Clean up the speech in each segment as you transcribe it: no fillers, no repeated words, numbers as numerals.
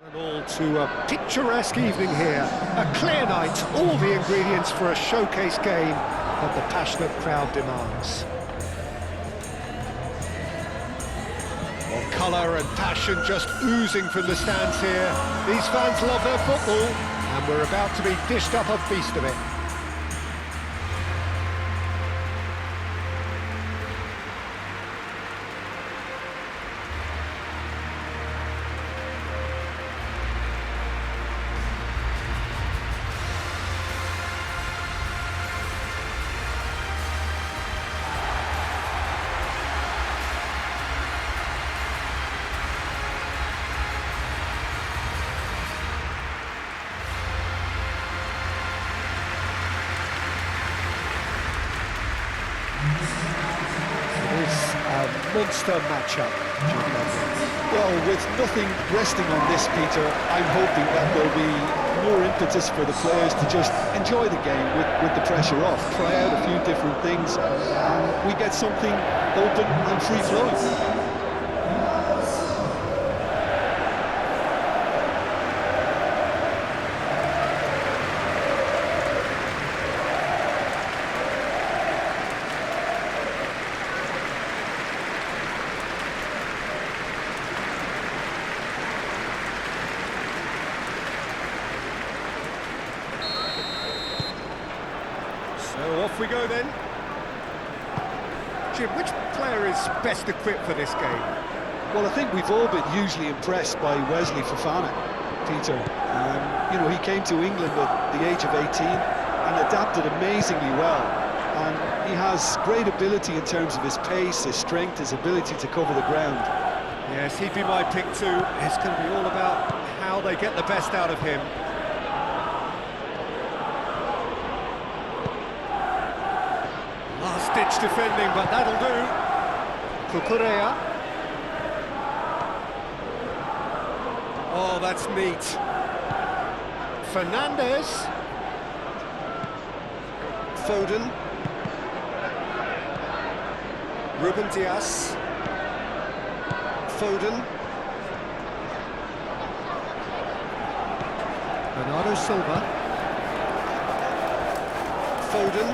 And all to a picturesque evening here. A clear night, all the ingredients for a showcase game that the passionate crowd demands. Well, colour and passion just oozing from the stands here. These fans love their football, and we're about to be dished up a feast of it. Monster matchup. Well, with nothing resting on this, Peter, I'm hoping that there'll be more impetus for the players to just enjoy the game with the pressure off, try out a few different things, and we get something open and free-flowing. So off we go then. Jim, which player is best equipped for this game? Well, I think we've all been hugely impressed by Wesley Fofana, Peter. You know, he came to England at the age of 18 and adapted amazingly well. And he has great ability in terms of his pace, his strength, his ability to cover the ground. Yes, he'd be my pick too. It's going to be all about how they get the best out of him. Last-ditch defending, but that'll do. Cucurella. Oh, that's neat. Fernandez. Foden. Ruben Dias. Foden. Bernardo Silva. Foden.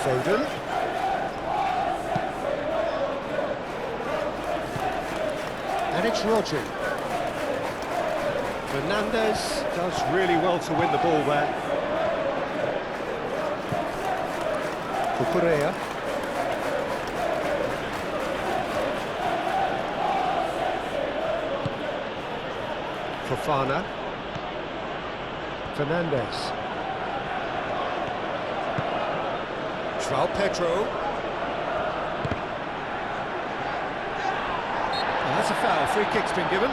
Foden. And it's Rodri. Fernandez does really well to win the ball there. Cucurella. Fofana. Fernandez. João Pedro. Oh, that's a foul. Free kick's been given.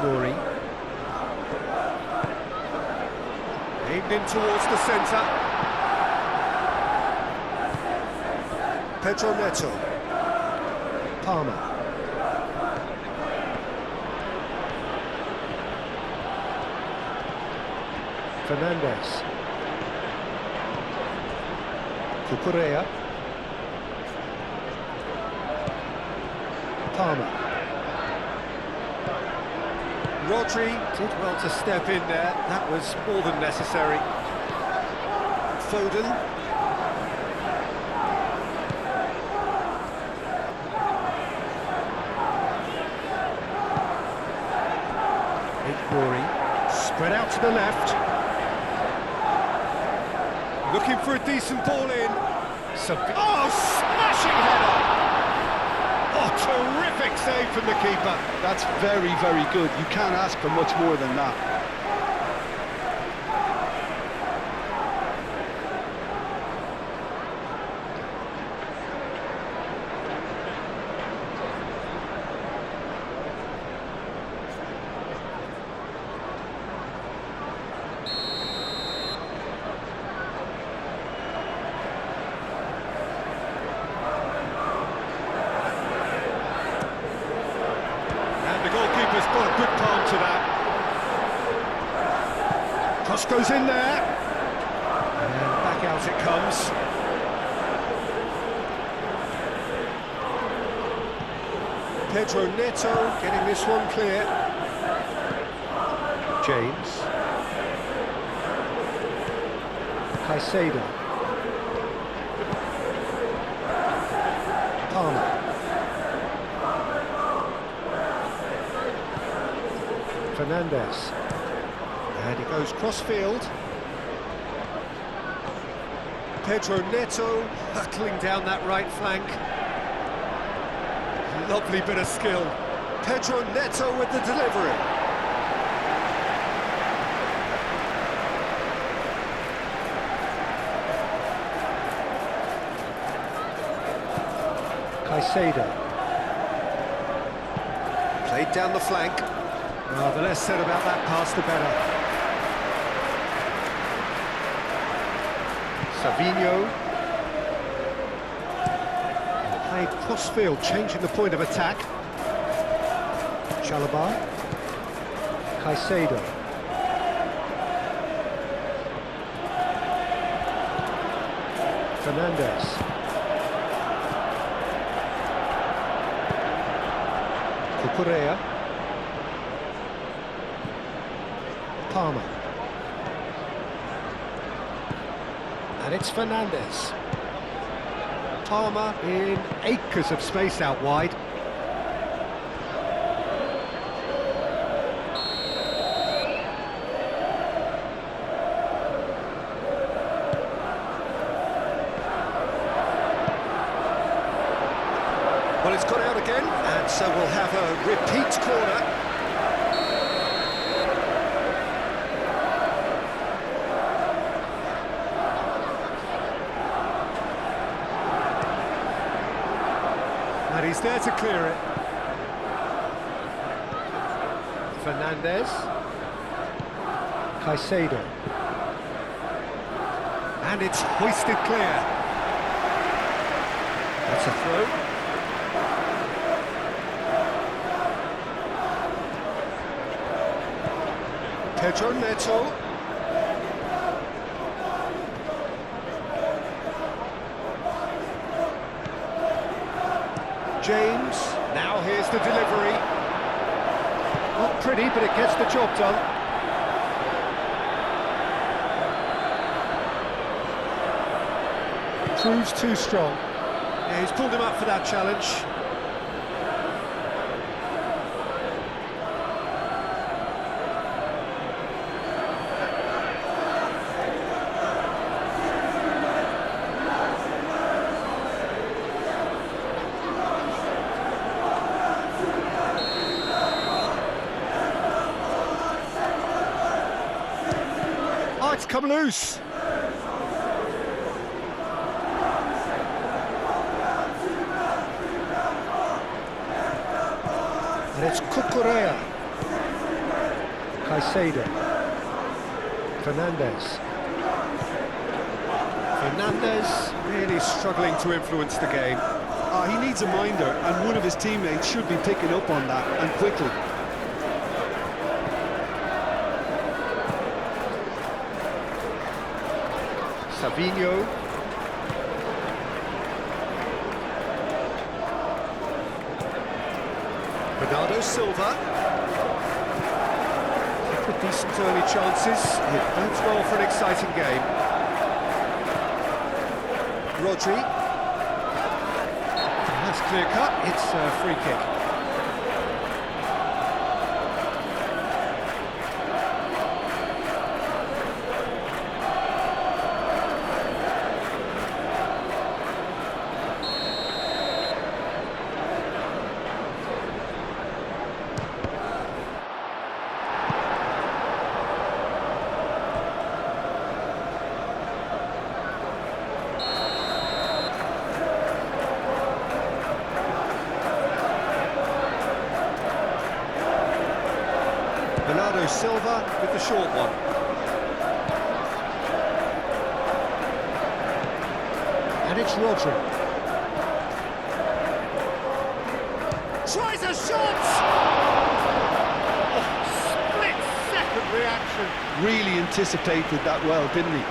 Glory. Aimed in towards the centre. Pedro Neto. Palmer. Fernandez. Cucurella. Palmer. Rodri did well to step in there. That was more than necessary. Foden. Glory. Spread out to the left. Looking for a decent ball in. Oh, smashing header! Oh, terrific save from the keeper. That's very, very good. You can't ask for much more than that. pass goes in there. And back out it comes. Pedro Neto getting this one clear. James. Caicedo. Palmer. Fernandez. And he goes cross-field. Pedro Neto hurtling down that right flank. Lovely bit of skill. Pedro Neto with the delivery. Caicedo. Played down the flank. Well, the less said about that pass, the better. Savinho. Played cross-field, changing the point of attack. Chalobah. Caicedo. Fernandez. Cucurella. Palmer. And it's Fernandez. Palmer in acres of space out wide. Well, it's gone out again, and so we'll have a repeat corner. And he's there to clear it. Fernandez. Caicedo. And it's hoisted clear. That's a throw. Pedro Neto. James, now here's the delivery. Not pretty, but it gets the job done. Proves too strong. Yeah, he's pulled him up for that challenge. Oh, it's come loose. And it's Cucurella. Caicedo. Fernandez. Fernandez really struggling to influence the game. He needs a minder, and one of his teammates should be picking up on that, and quickly. Savinho. Bernardo Silva. With decent early chances, it bodes well for an exciting game. Rodri. That's clear cut, it's a free kick. Bernardo Silva with the short one. And it's Rodri. Tries a shot! Oh, split-second reaction. really anticipated that well, didn't he?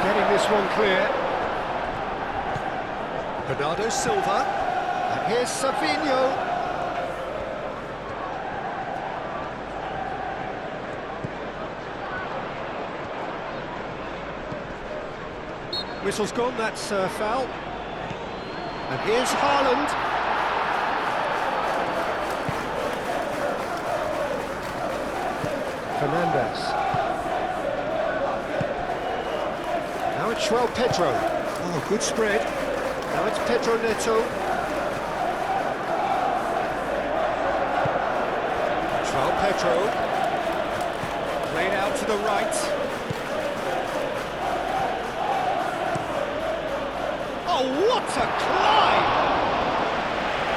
Getting this one clear. Bernardo Silva. And here's Savinho. Whistle's gone, that's foul. And here's Haaland. Fernandes. Now it's João Pedro. Oh, good spread. Now it's Pedro Neto. João Pedro. Played out to the right. Oh, what a climb!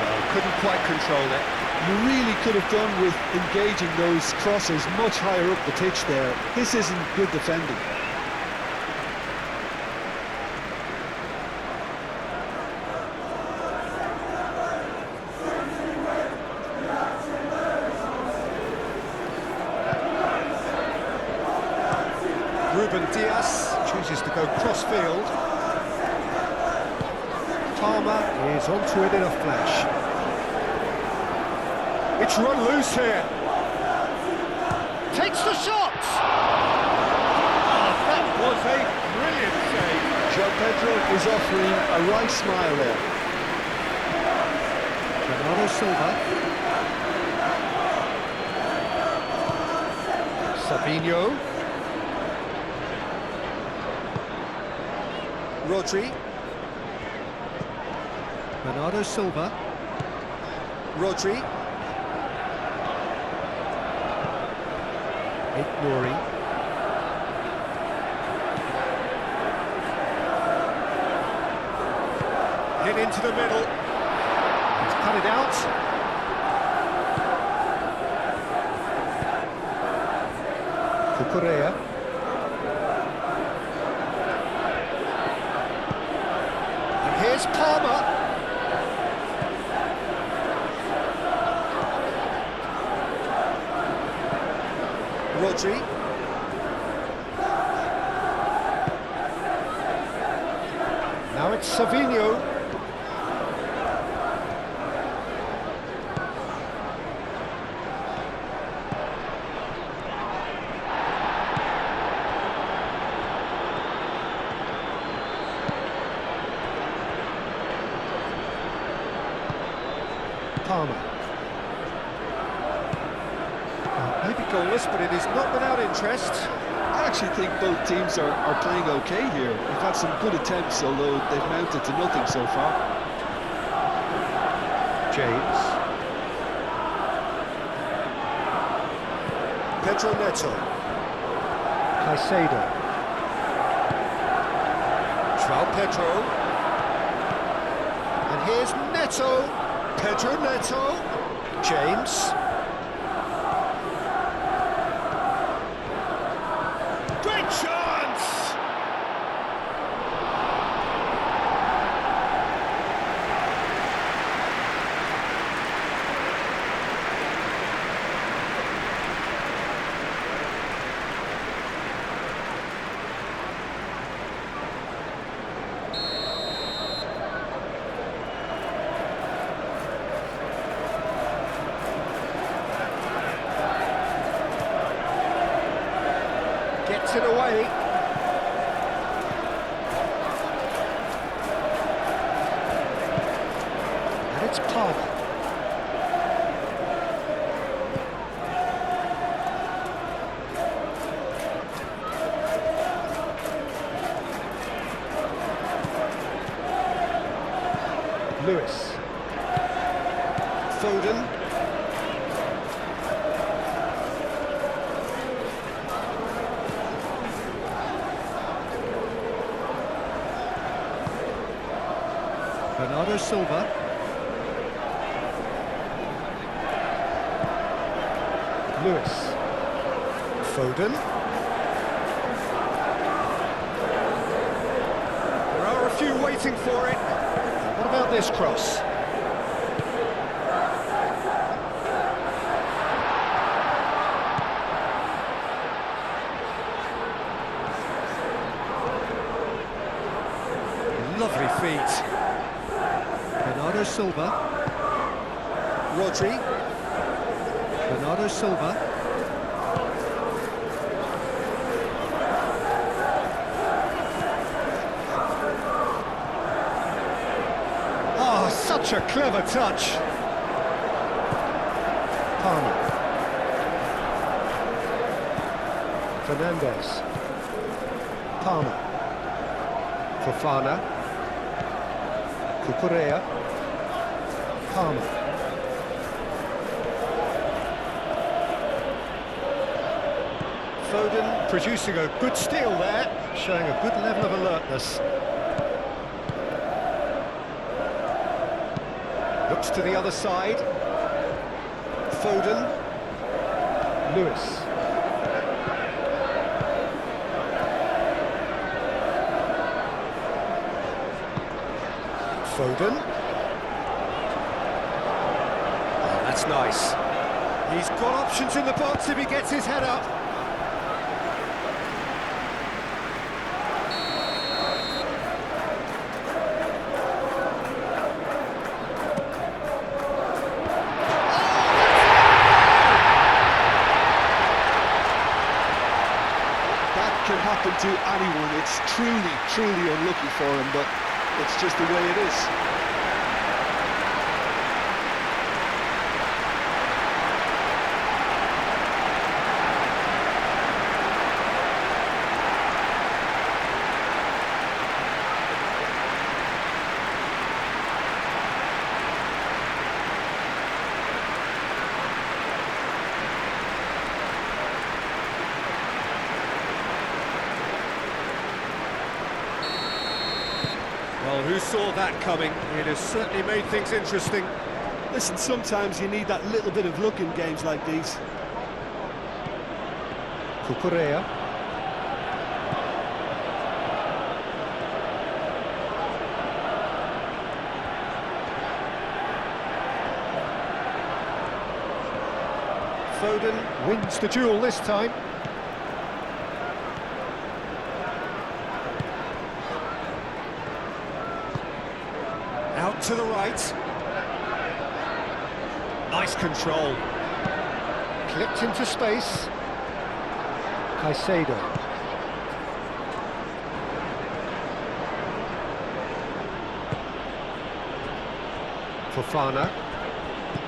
Oh, couldn't quite control it. You really could have done with engaging those crosses much higher up the pitch there. This isn't good defending. Ruben Dias chooses to go cross-field. Palmer is onto it in a flash. It's run loose here. Takes the shot! Oh, that was a brilliant save. João Pedro is offering a right smile there. Bernardo Silva. Savinho. Rodri. Bernardo Silva. Rodri. Nouri. Hit into the middle. He's cut it out. Cucurella. And here's Palmer. Rodri. Now it's Savinho. Palmer. Maybe goalless, but it is not without interest. I actually think both teams are playing okay here. They've had some good attempts, although they've mounted to nothing so far. James. Pedro Neto. Caicedo. João Pedro. And here's Neto. Pedro Neto. James. Great chance! Gets it away. And it's Palmer. Lewis. Foden. Bernardo Silva. Lewis. Foden. There are a few waiting for it. What about this cross? Lovely feet. Bernardo Silva. Rodri. Bernardo Silva. Oh, such a clever touch. Palmer. Fernandes. Palmer. Fofana. Cucurella. Palmer. Foden producing a good steal there, showing a good level of alertness. Looks to the other side. Foden. Lewis. Foden. Oh, that's nice. He's got options in the box if he gets his head up. That can happen to anyone. It's truly unlucky for him, but it's just the way it is. Well, who saw that coming? It has certainly made things interesting. Listen, sometimes you need that little bit of luck in games like these. Cucurella. Foden wins the duel this time. Out to the right. Nice control. Clipped into space. Caicedo. Fofana.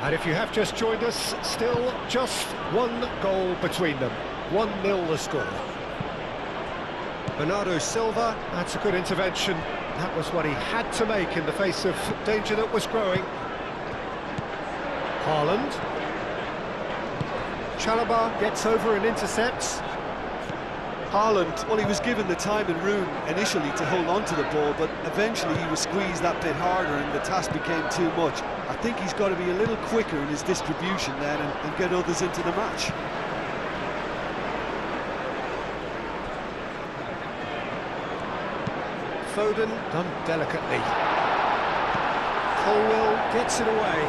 And if you have just joined us, still just one goal between them. 1-0 the score. Bernardo Silva, that's a good intervention. That was what he had to make in the face of danger that was growing. Haaland. Chalobah gets over and intercepts. Haaland, well, he was given the time and room initially to hold on to the ball, but eventually he was squeezed that bit harder and the task became too much. I think he's got to be a little quicker in his distribution then and get others into the match. Foden done delicately. Colwell gets it away.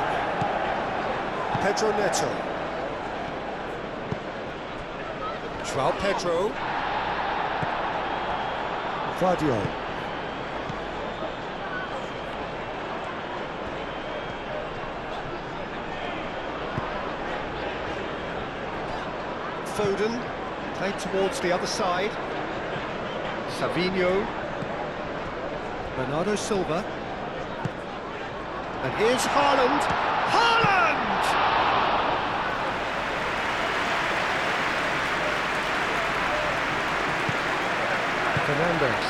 Pedro Neto. Joao Pedro. Guardiola. Foden played towards the other side. Savinho. Bernardo Silva. And here's Haaland. Haaland! Fernandes.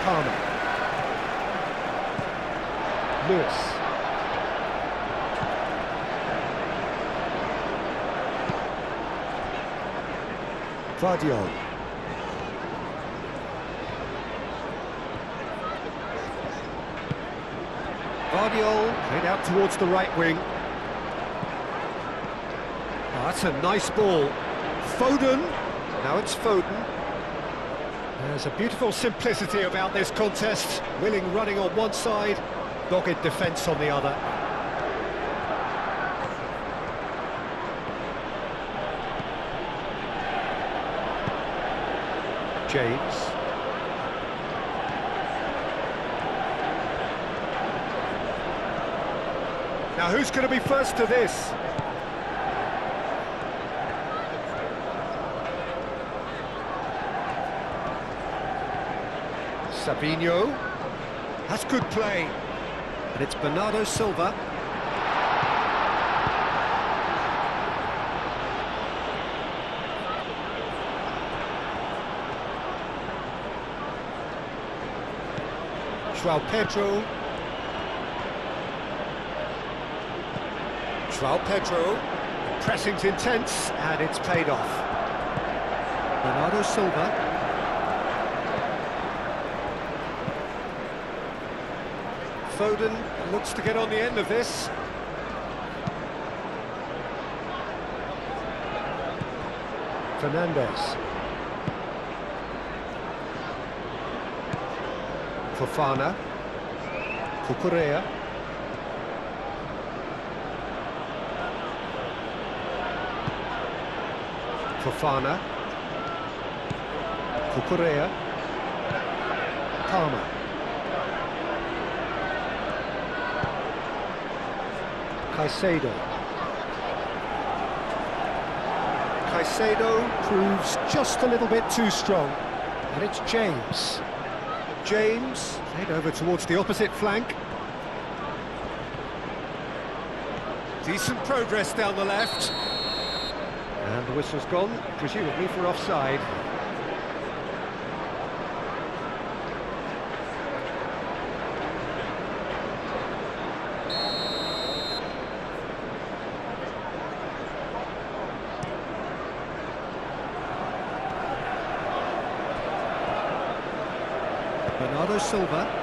Palmer. Lewis. Guardiola. Guardiola played out towards the right wing. Oh, that's a nice ball. Foden. Now it's Foden. There's a beautiful simplicity about this contest. Willing running on one side, dogged defence on the other. James. Now who's going to be first to this? Savinho. That's good play. And it's Bernardo Silva. João Pedro. João Pedro. Pressing's intense and it's paid off. Bernardo Silva. Foden looks to get on the end of this. Fernandes. Fofana. Cucurella. Fofana. Cucurella. Palmer. Caicedo. Caicedo proves just a little bit too strong. And it's James. James, played over towards the opposite flank. Decent progress down the left. And the whistle's gone, presumably for offside. Bernardo Silva.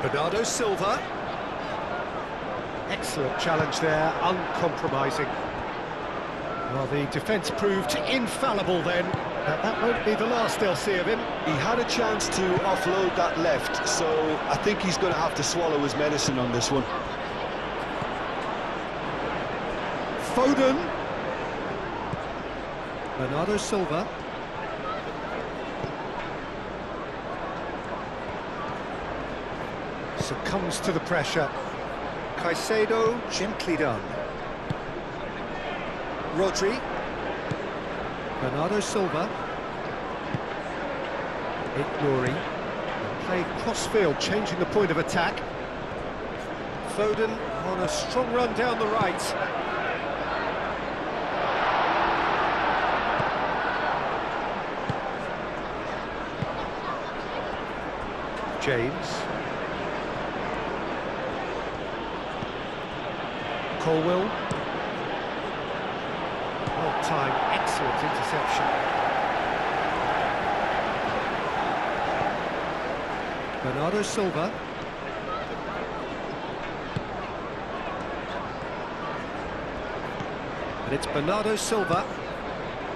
Bernardo Silva. Excellent challenge there, uncompromising. Well, the defence proved infallible then. That won't be the last they'll see of him. He had a chance to offload that left, so I think he's going to have to swallow his medicine on this one. Foden. Bernardo Silva. Succumbs to the pressure. Caicedo, gently done. Rodri. Bernardo Silva. Ignoring. Played cross-field, changing the point of attack. Foden on a strong run down the right. James. Colwill. Well timed, excellent interception. Bernardo Silva. And it's Bernardo Silva.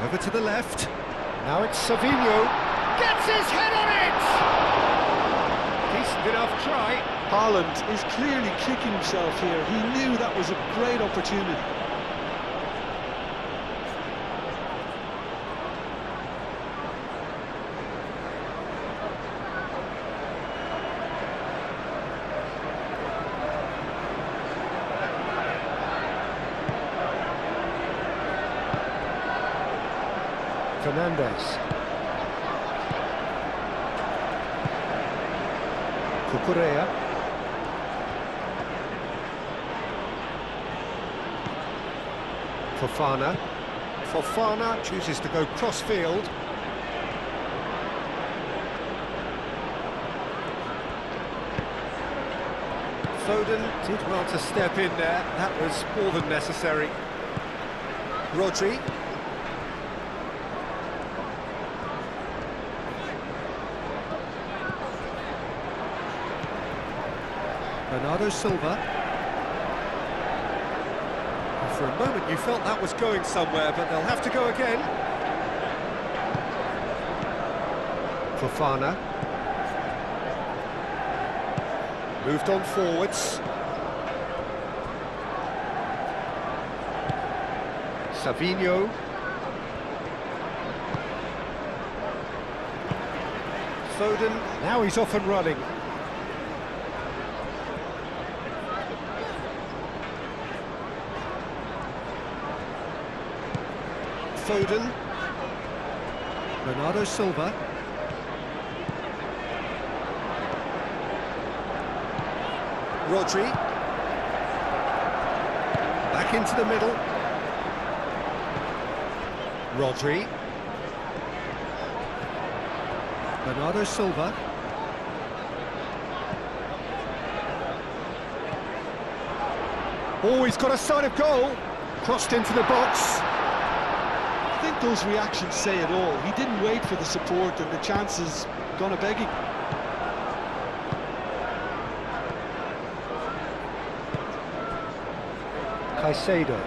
Over to the left. Now it's Savinho. Gets his head on it! Decent enough try. Haaland is clearly kicking himself here. He knew that was a great opportunity. Fernandes. Cucurella. Fofana. Fofana chooses to go cross-field. Foden did well to step in there. That was more than necessary. Rodri. Bernardo Silva. For a moment you felt that was going somewhere, but they'll have to go again. Fofana. Moved on forwards. Savinho. Foden, now he's off and running. Foden. Bernardo Silva. Rodri. Back into the middle. Rodri. Bernardo Silva. Oh, he's got a sight of goal. Crossed into the box. I think those reactions say it all. He didn't wait for the support, and the chance is gonna beg him. Caicedo.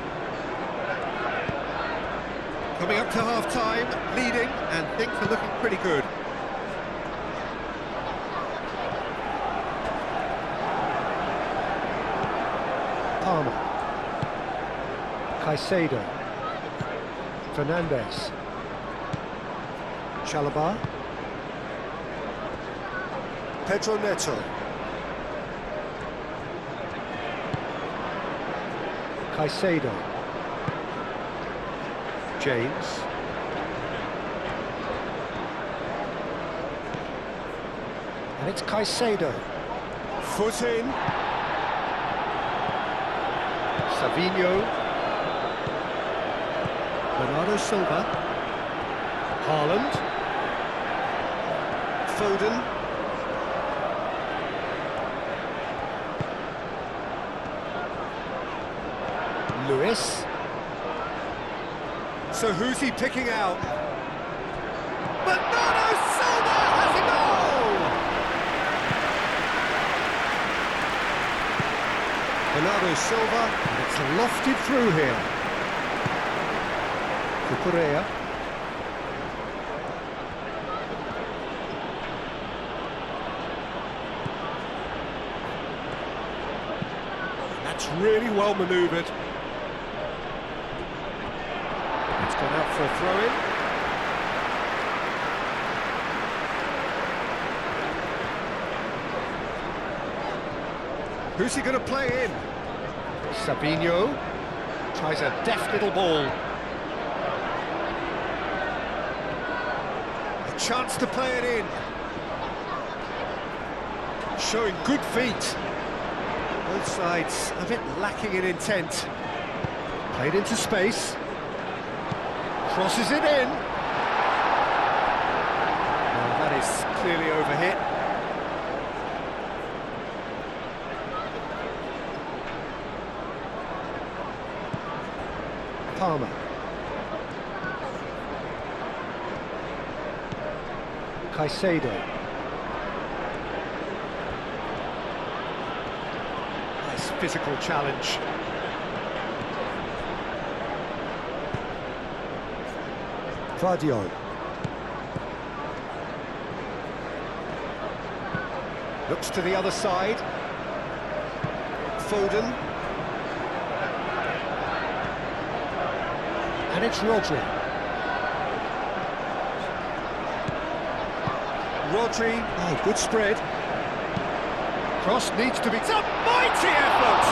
Coming up to half-time, leading, and things are looking pretty good. Palmer. Caicedo. Fernandes. Chalobah. Pedro Neto. Caicedo. James. And it's Caicedo. Foot in. Savinho. Bernardo Silva. Haaland. Foden. Lewis. So who's he picking out? Bernardo Silva has a goal! Bernardo Silva, and it's lofted through here. Cucurella. That's really well manoeuvred. It's gone out for a throw-in. Who's he going to play in? Savinho tries a deft little ball. A chance to play it in. Showing good feet. Both sides a bit lacking in intent. Played into space. Crosses it in. Well, that is clearly overhit. Palmer. Caicedo. Nice physical challenge. Vardio. Looks to the other side. Foden. And it's Rodri. Rodri, oh, good spread. Cross needs to be... It's a mighty effort!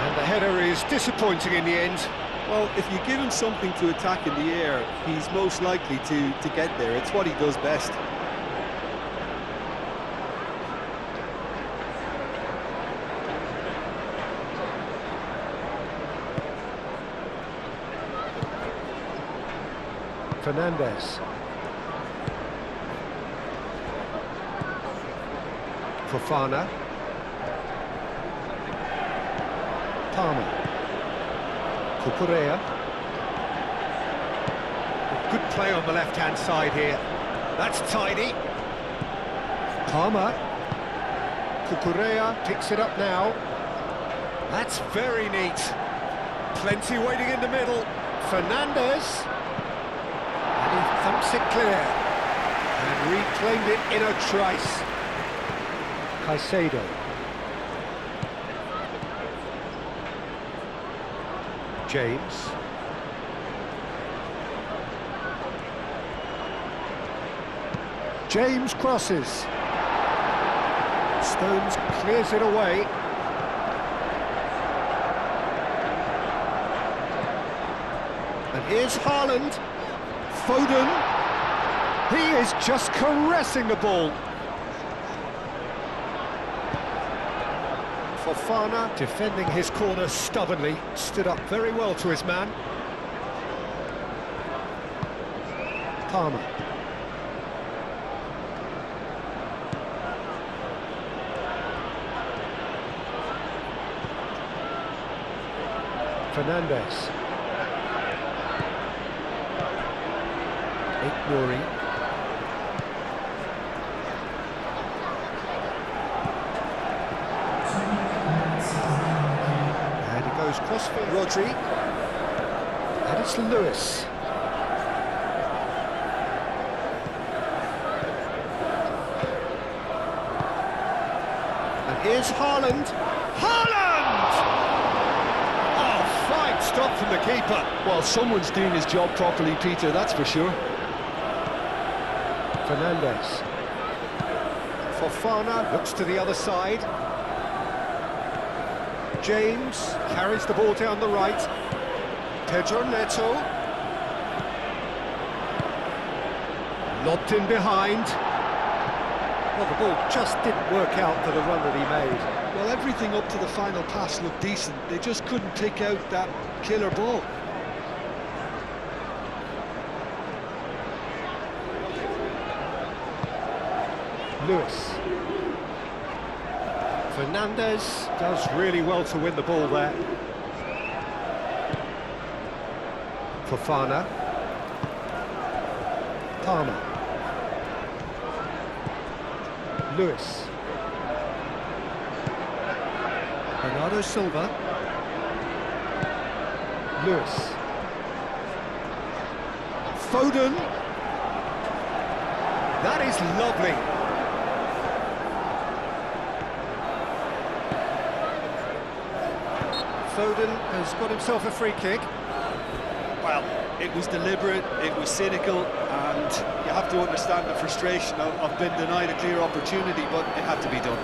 And the header is disappointing in the end. Well, if you give him something to attack in the air, he's most likely to get there. It's what he does best. Fernandes. Fofana. Palmer. Cucurella. Good play on the left-hand side here. That's tidy. Palmer. Cucurella picks it up now. That's very neat. Plenty waiting in the middle. Fernandez. And he thumps it clear. And reclaimed it in a trice. Caicedo. James. James crosses. Stones clears it away. And here's Haaland. Foden. He is just caressing the ball. Fofana, defending his corner stubbornly, stood up very well to his man. Palmer. Fernandez. Murray. And it goes crossfield. Rodri. And it's Lewis. And here's Haaland. Haaland! Oh, fine stop from the keeper. Well, someone's doing his job properly, Peter, that's for sure. Fernandez. Fofana looks to the other side. James carries the ball down the right. Pedro Neto. Lobbed in behind. Well, the ball just didn't work out for the run that he made. Well, everything up to the final pass looked decent. They just couldn't pick out that killer ball. Lewis. Fernandez does really well to win the ball there. Fofana. Palmer. Lewis. Bernardo Silva. Lewis. Foden. That is lovely. Foden has got himself a free kick. Well, it was deliberate, it was cynical, and you have to understand the frustration of being denied a clear opportunity, but it had to be done.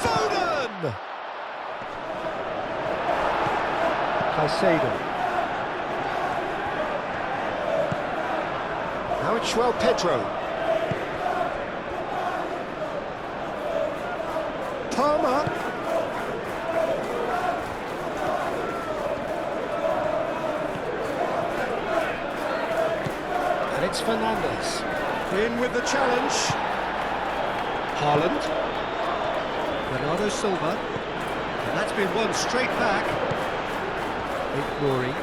Foden! Caicedo. Now it's João Pedro. Palmer. And it's Fernandez. In with the challenge. Haaland. Bernardo Silva. And that's been won straight back. Murray.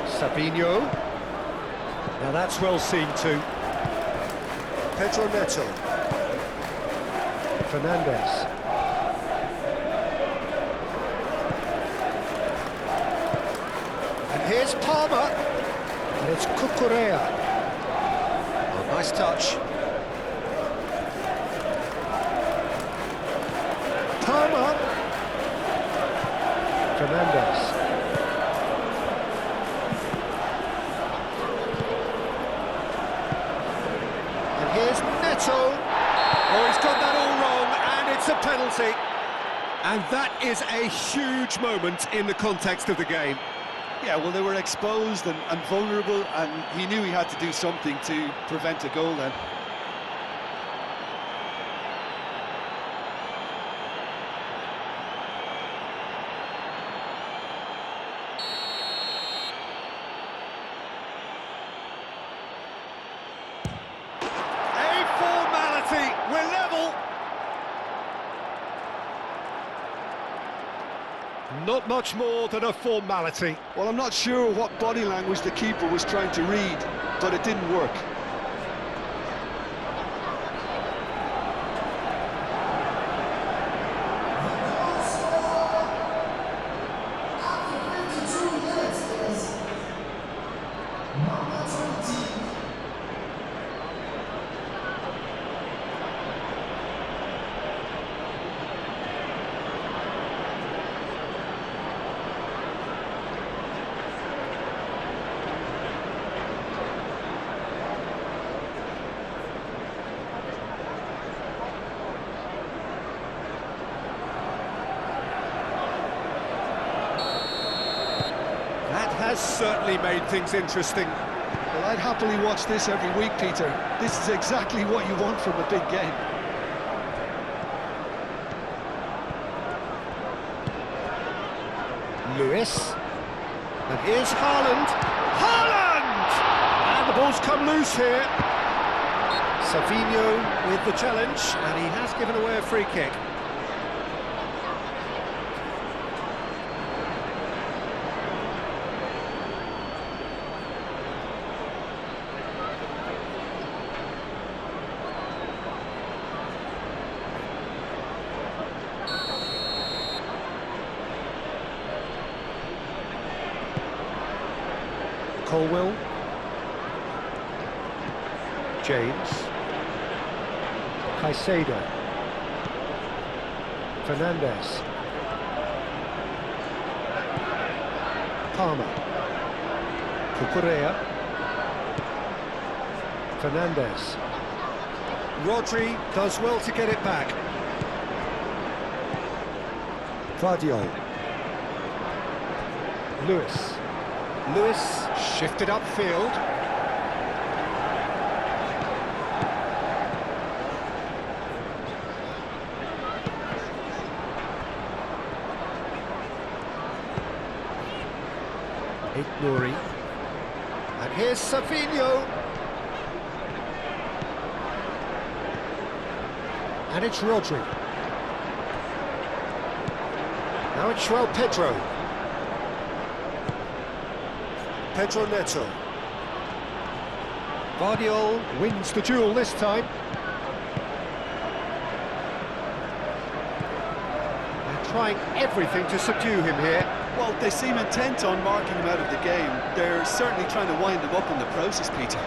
Sabinho. Now that's well seen too. Pedro Neto. Fernandez. And here's Palmer. And it's Cucurella. Oh, nice touch. Palmer. Fernandez. And here's Neto. Oh, he's got that all wrong, and it's a penalty. And that is a huge moment in the context of the game. Yeah, well, they were exposed and vulnerable, and he knew he had to do something to prevent a goal then. We're level. Not much more than a formality. Well, I'm not sure what body language the keeper was trying to read, but it didn't work. Has certainly made things interesting. Well, I'd happily watch this every week, Peter. This is exactly what you want from a big game. Lewis. And here's Haaland. Haaland! And the ball's come loose here. Savinho with the challenge, and he has given away a free kick. Colwell, James, Caicedo, Fernandes, Palmer, Cucurella, Fernandes. Rodri does well to get it back. Vardiol, Lewis shifted upfield. Nouri. And here's Savinho. And it's Rodri. Now it's João Pedro. Pedro Neto. Vardiol wins the duel this time. They're trying everything to subdue him here. Well, they seem intent on marking him out of the game. They're certainly trying to wind him up in the process, Peter.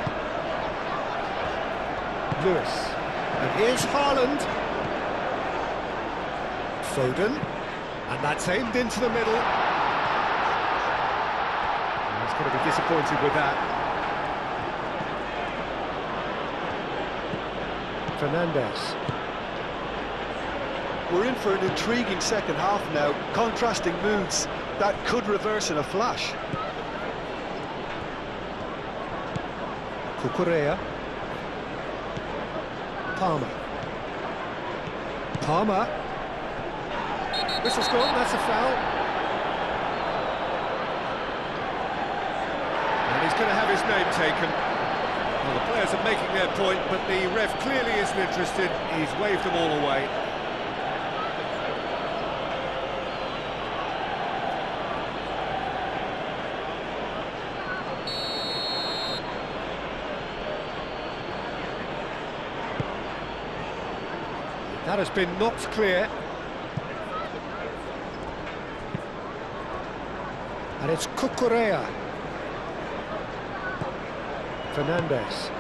Lewis. And here's Haaland. Foden. And that's aimed into the middle. He's going to be disappointed with that. Fernandes. We're in for an intriguing second half now. Contrasting moods that could reverse in a flash. Cucurella. Palmer. Whistle's gone, that's a foul. And he's going to have his name taken. Well, the players are making their point, but the ref clearly isn't interested. He's waved them all away. That has been knocked clear. And it's Cucurella. Fernandes.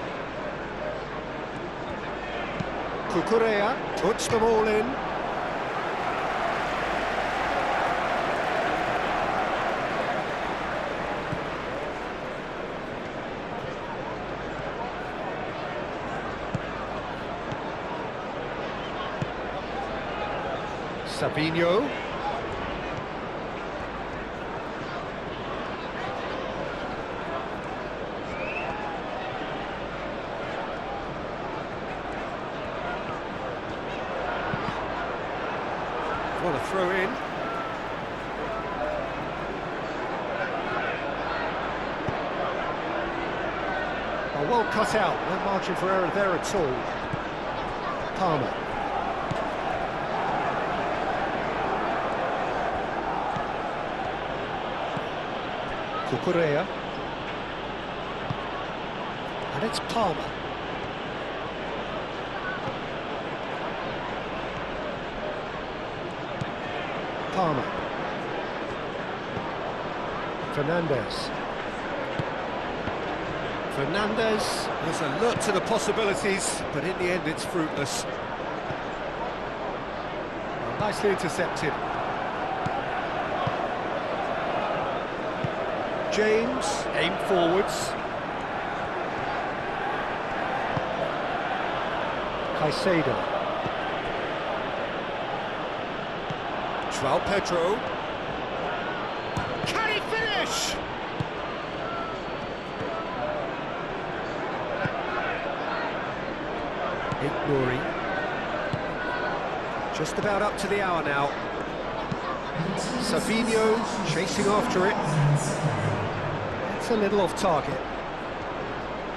Cucurella puts them all in. Savinho. What a throw in. Oh, well cut out, no margin for error there at all. Palmer. Cucurella. And it's Palmer. Palmer. Fernandez. Fernandez was alert to the possibilities, but in the end it's fruitless. Well, nicely intercepted. James, aim forwards. Caicedo. João Pedro. Can he finish? Ignoring. Just about up to the hour now. Savinho chasing after it. It's a little off target.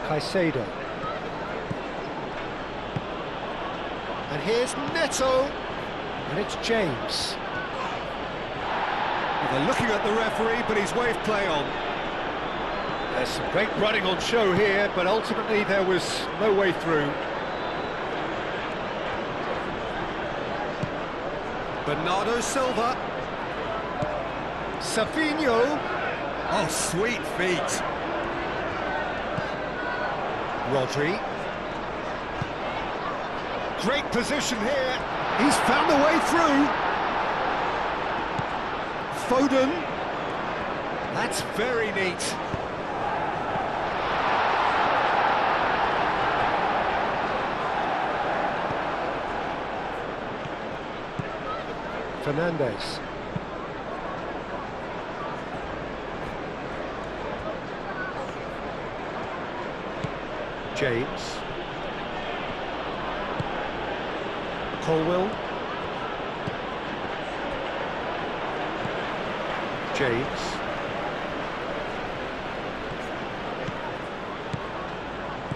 Caicedo. And here's Neto. And it's James. Well, they're looking at the referee, but he's waved play on. There's some great running on show here, but ultimately there was no way through. Bernardo Silva. Savinho. Oh, sweet feet. Rodri. Great position here. He's found a way through. Foden. That's very neat. Fernandez. James. Colwell. James.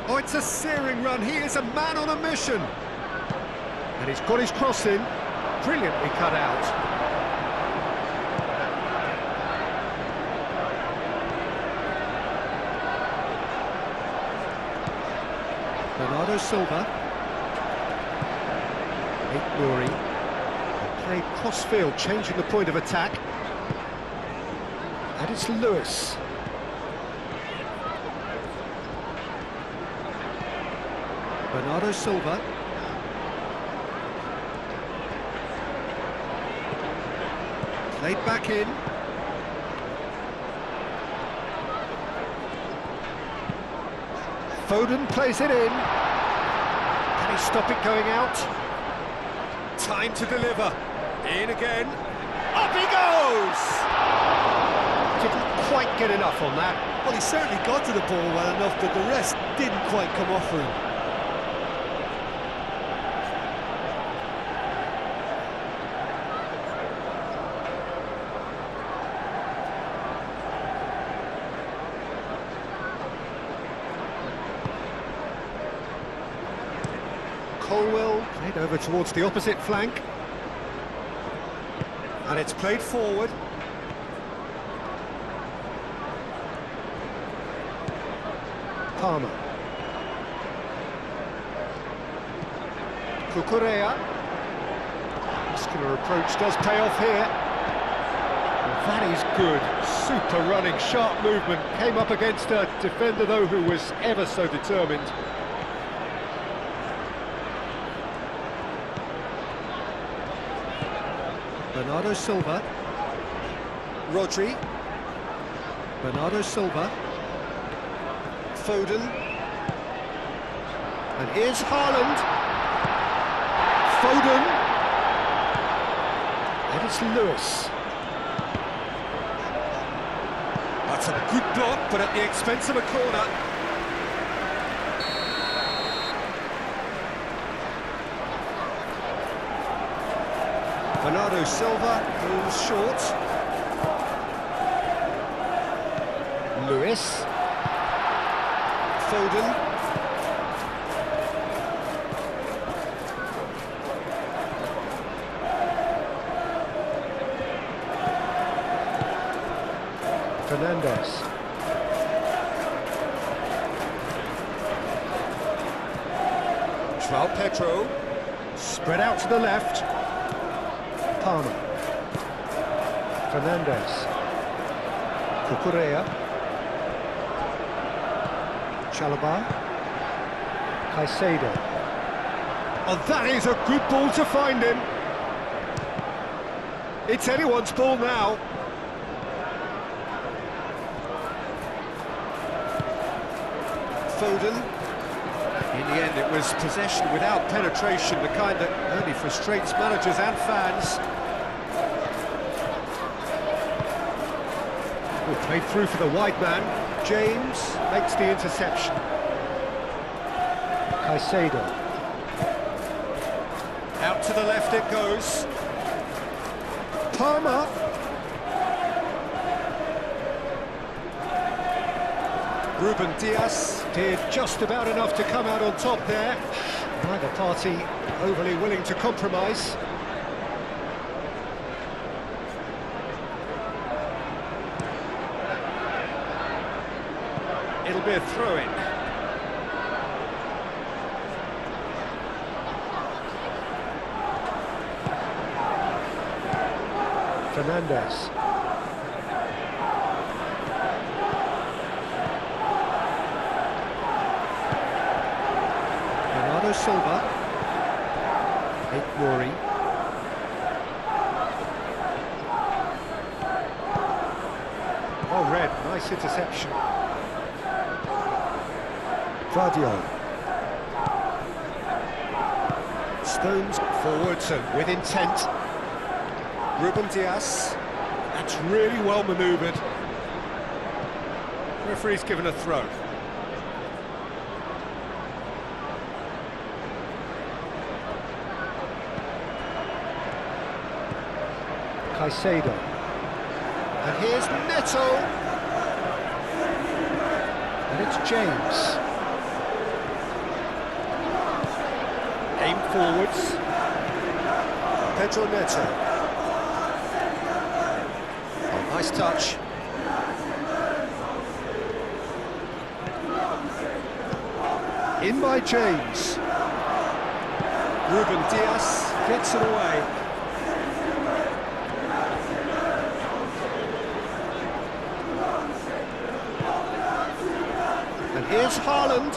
Oh, it's a searing run. He is a man on a mission. And he's got his cross in. Brilliantly cut out. Bernardo Silva. Ignoring. Played cross-field, changing the point of attack. And it's Lewis. Bernardo Silva. Played back in. Foden plays it in. Can he stop it going out? Time to deliver. In again. Up he goes! Didn't quite get enough on that. Well, he certainly got to the ball well enough, but the rest didn't quite come off for him. Colwell played over towards the opposite flank. And it's played forward. Palmer. Cucurella. Muscular approach does pay off here. Well, that is good. Super running, sharp movement. Came up against a defender, though, who was ever so determined. Bernardo Silva. Rodri. Bernardo Silva. Foden. And here's Haaland. Foden. And it's Lewis. That's a good block, but at the expense of a corner. Bernardo Silva goes short. Lewis. Foden. Fernandez. João Pedro. Spread out to the left. Palmer. Fernandez. Cucurella. Chalobah. Caicedo. Oh, that is a good ball to find him. It's anyone's ball now. Foden. In the end, it was possession without penetration, the kind that only frustrates managers and fans. Good played through for the wide man. James makes the interception. Caicedo. Out to the left it goes. Palmer. Ruben Dias did just about enough to come out on top there. Neither party overly willing to compromise. It'll be a throw-in. Fernandez. Bernardo Silva. Nori. Oh, Red, nice interception. Guardiola. Stones forwards and with intent. Ruben Dias. That's really well manoeuvred. Referee's given a throw. Caicedo. And here's Neto. And it's James. Aim forwards. Pedro Neto. Oh, nice touch. In by James. Ruben Dias gets it away. And here's Haaland.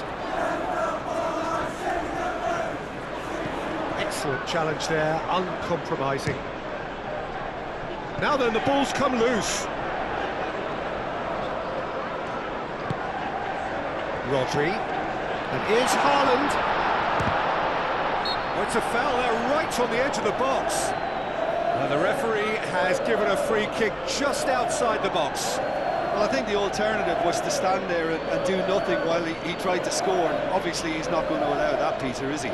Excellent challenge there, uncompromising. Now then, the ball's come loose. Rodri. And here's Haaland. Oh, it's a foul there right on the edge of the box. And the referee has given a free kick just outside the box. Well, I think the alternative was to stand there and do nothing while he tried to score. And obviously, he's not going to allow that, Peter, is he?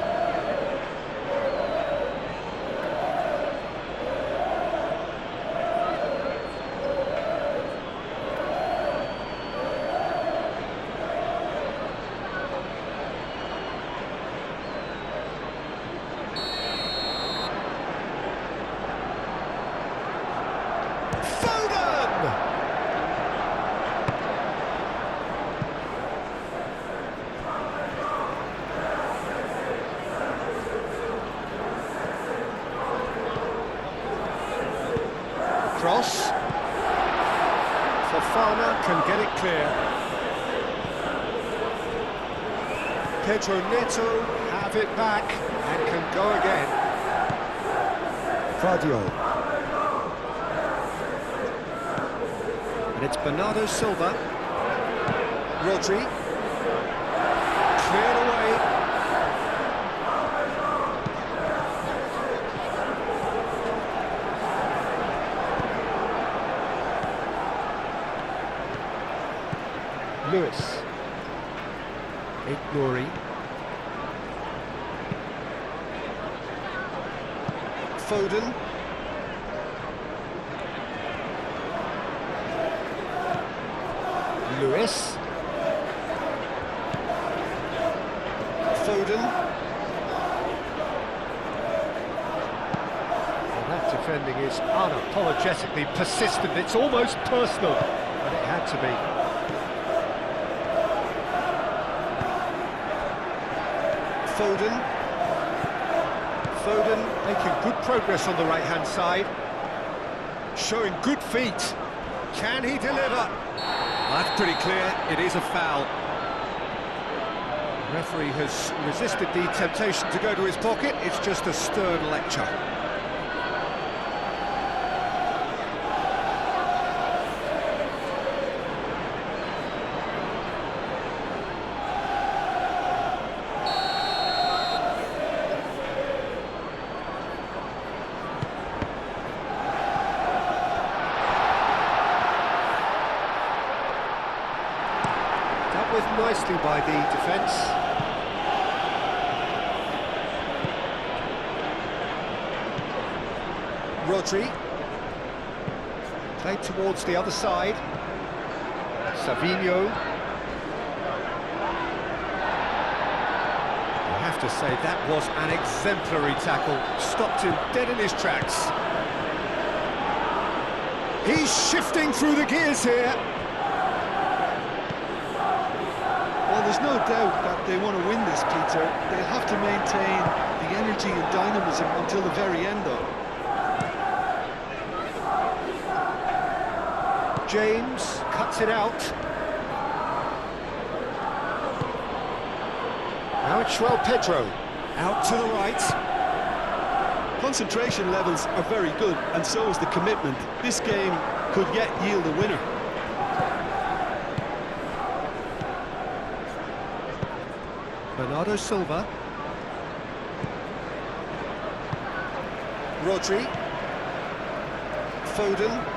Cross. Fofana can get it clear. Pedro Neto have it back and can go again. Guardiola. And it's Bernardo Silva. Rodri. Cleared away. Lewis. Nori. Foden. Lewis. Foden. Well, that defending is unapologetically persistent. It's almost personal. But it had to be. Foden making good progress on the right-hand side. Showing good feet. Can he deliver? That's pretty clear, it is a foul. The referee has resisted the temptation to go to his pocket. It's just a stern lecture. Dealt with nicely by the defence. Rodri, played towards the other side. Savinho. I have to say that was an exemplary tackle. Stopped him dead in his tracks. He's shifting through the gears here. Well, there's no doubt that they want to win this, Peter. They'll have to maintain the energy and dynamism until the very end, though. James cuts it out. Now it's Pedro, out to the right. Concentration levels are very good, and so is the commitment. This game could yet yield a winner. Bernardo Silva. Rodri. Foden.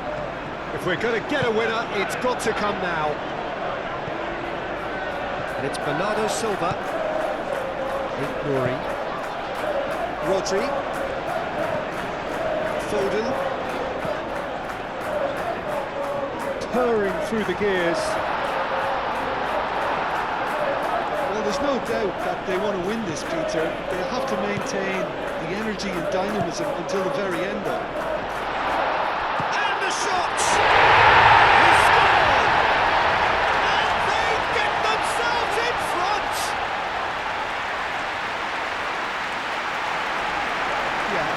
If we're going to get a winner, it's got to come now. And it's Bernardo Silva. Nouri. Rodri. Foden. Purring through the gears. Well, there's no doubt that they want to win this, Peter. They'll have to maintain the energy and dynamism until the very end, though.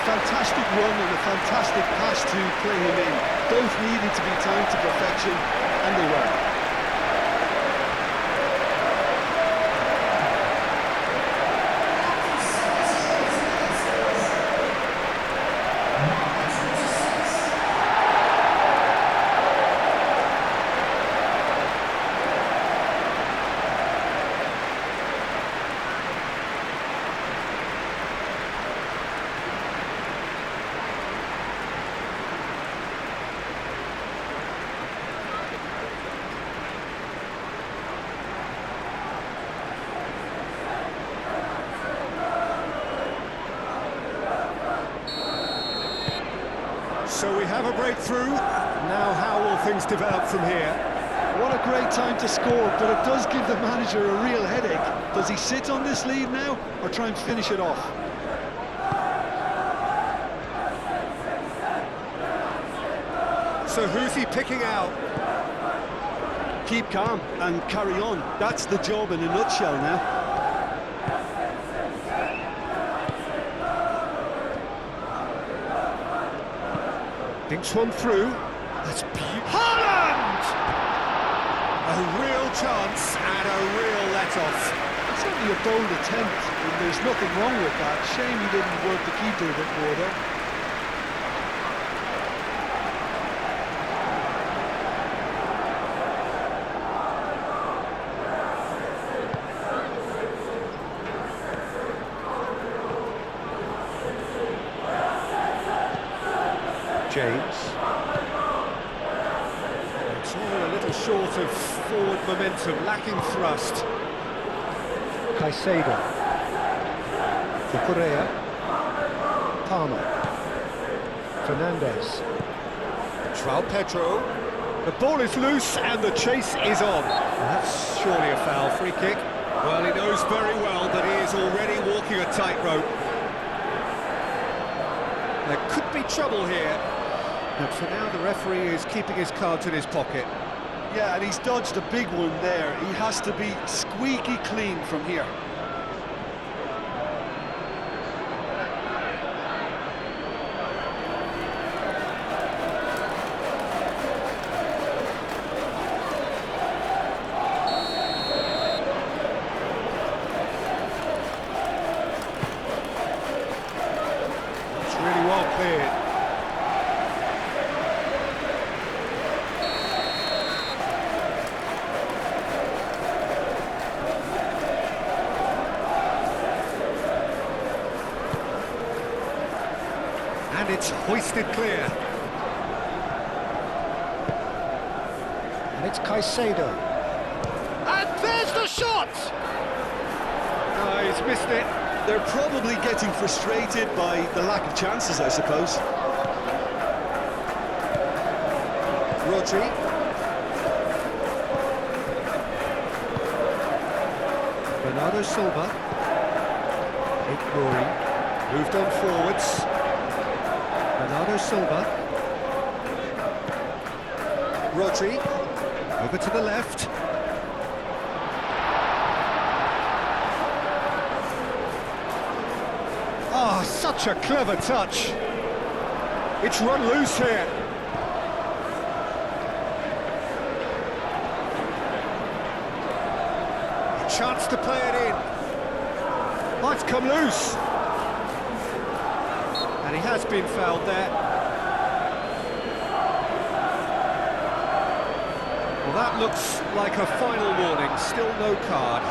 Fantastic run and a fantastic pass to play him in. Both needed to be timed to perfection, and they were. So we have a breakthrough. Now how will things develop from here? What a great time to score, but it does give the manager a real headache. Does he sit on this lead now, or try and finish it off? So who's he picking out? Keep calm and carry on. That's the job in a nutshell now. Dinks one through. That's beautiful. Haaland! A real chance and a real let-off. It's only a bold attempt, and there's nothing wrong with that. Shame he didn't work the keeper a bit more there. James. It's all a little short of forward momentum, lacking thrust. Caicedo. Correa. Palmer. Fernandez. Pedro. The ball is loose and the chase is on. That's surely a foul. Free kick. Well, he knows very well that he is already walking a tightrope. There could be trouble here. But for now, the referee is keeping his cards in his pocket. Yeah, and he's dodged a big one there. He has to be squeaky clean from here. It's really well cleared. And it's hoisted clear. And it's Caicedo. And there's the shot! No, he's missed it. They're probably getting frustrated by the lack of chances, I suppose. Rodri. Bernardo Silva. Rory. Moved on forwards. Bernardo Silva. Rodri. Over to the left. Ah, such a clever touch. It's run loose here. A chance to play it in. Oh, it's come loose. And he has been fouled there. Well, that looks like a final warning, still no card.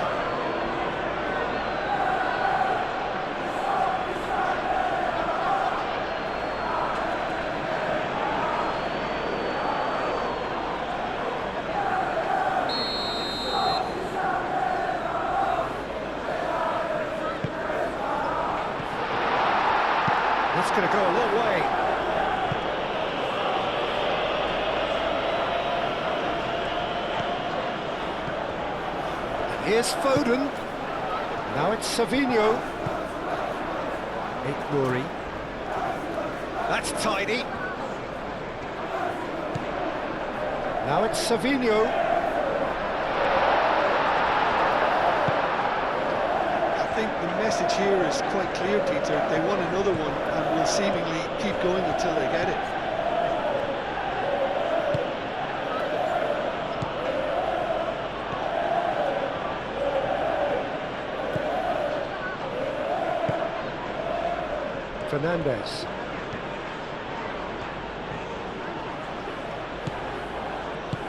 That's going to go a long way. And here's Foden. Now it's Savinho. Rory. That's tidy. Now it's Savinho. I think the message here is quite clear, Peter. They want another one and will seemingly keep going until they get it. Fernandez.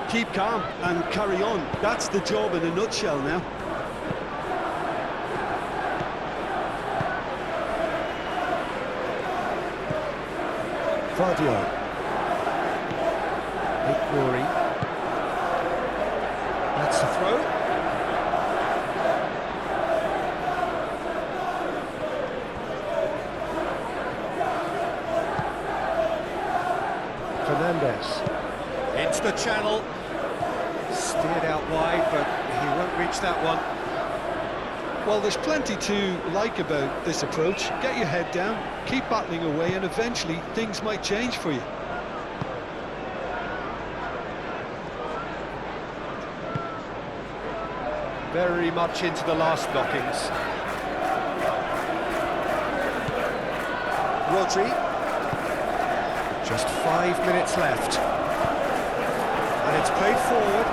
Keep calm and carry on. That's the job in a nutshell now. Vardio. Rory. That's the throw. Fernandez. Into the channel. Steered out wide, but he won't reach that one. Well, there's plenty to like about this approach. Get your head down, keep battling away, and eventually things might change for you. Very much into the last knockings. Rodri. Just 5 minutes left. And it's played forward.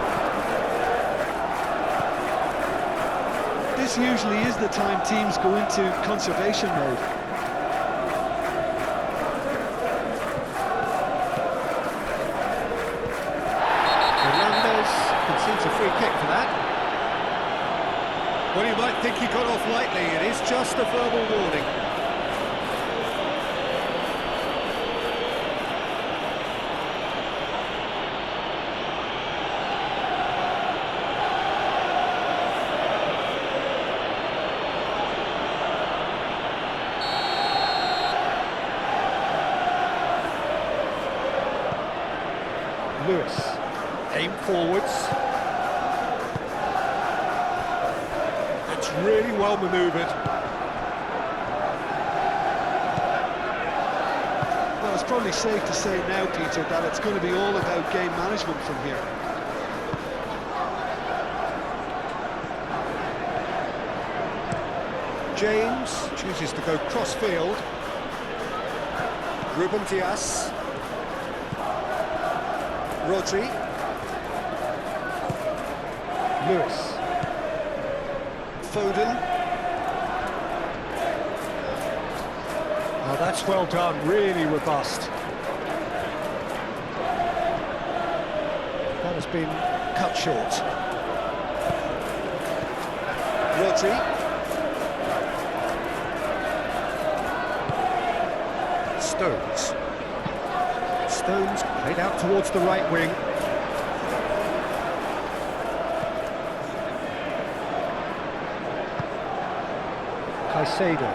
This usually is the time teams go into conservation mode. Fernandez concedes a free kick for that. Well, you might think he got off lightly. It is just a verbal warning. Lewis, aim forwards. It's really well manoeuvred. Well, it's probably safe to say now, Peter, that it's going to be all about game management from here. James chooses to go cross-field. Ruben Dias. Rodri. Lewis. Foden. Oh, that's well done, really robust. That has been cut short. Rodri. Stones. Stones played out towards the right wing. Caicedo.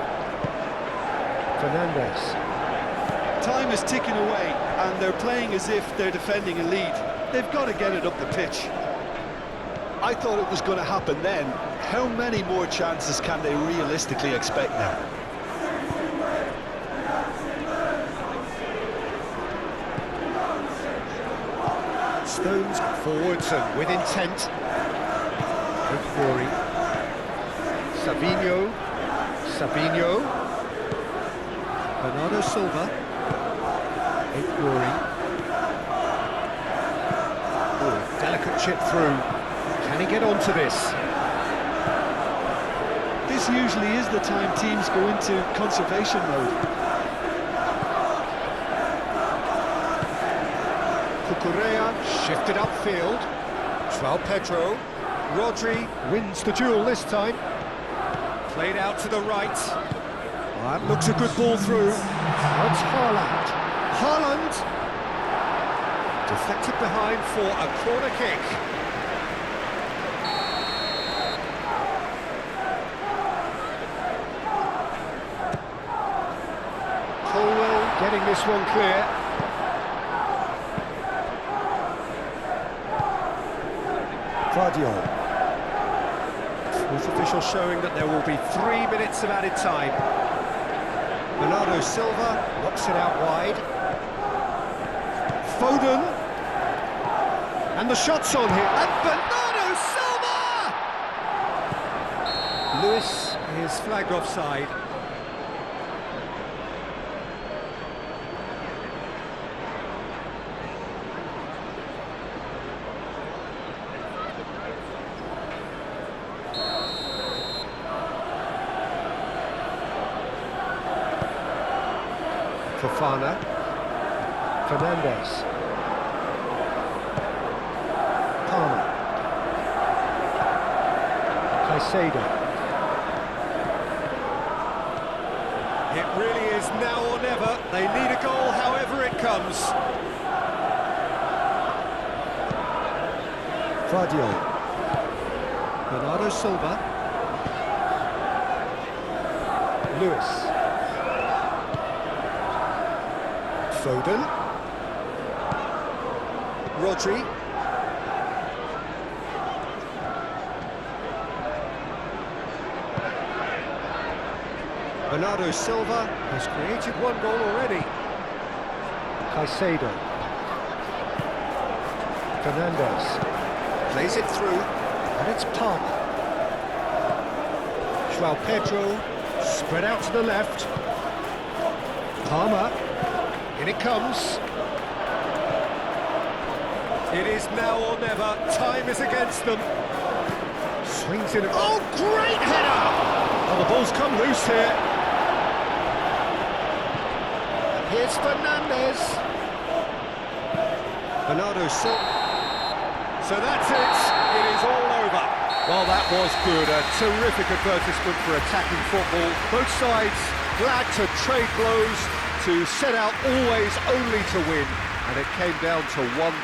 Fernandez. Time is ticking away, and they're playing as if they're defending a lead. They've got to get it up the pitch. I thought it was going to happen then. How many more chances can they realistically expect now? Stones forwards and with intent. Rory. Sabinho. Bernardo Silva. Rory. Oh, delicate chip through. Can he get onto this? This usually is the time teams go into conservation mode. Cucurella shifted upfield. João Pedro. Rodri wins the duel this time. Played out to the right. That looks a good ball through. That's Haaland. Haaland! Deflected behind for a corner kick. Colwell getting this one clear. Vardiol. Fourth official showing that there will be 3 minutes of added time. Bernardo Silva knocks it out wide. Foden. And the shot's on here. And Bernardo Silva! Lewis is flagged offside. Fofana. Fernandez. Palmer. Caicedo. It really is now or never. They need a goal however it comes. Vardiol. Bernardo Silva. Lewis. Foden. Rodri. Bernardo Silva has created one goal already. Caicedo. Fernandez. Plays it through, and it's Palmer. João Pedro, spread out to the left. Palmer. In it comes. It is now or never. Time is against them. Swings in. Oh, great header! Oh, the ball's come loose here. Here's Fernandez. Bernardo Silva. So that's it. It is all over. Well, that was good. A terrific advertisement for attacking football. Both sides glad to trade blows, to set out always only to win, and it came down to one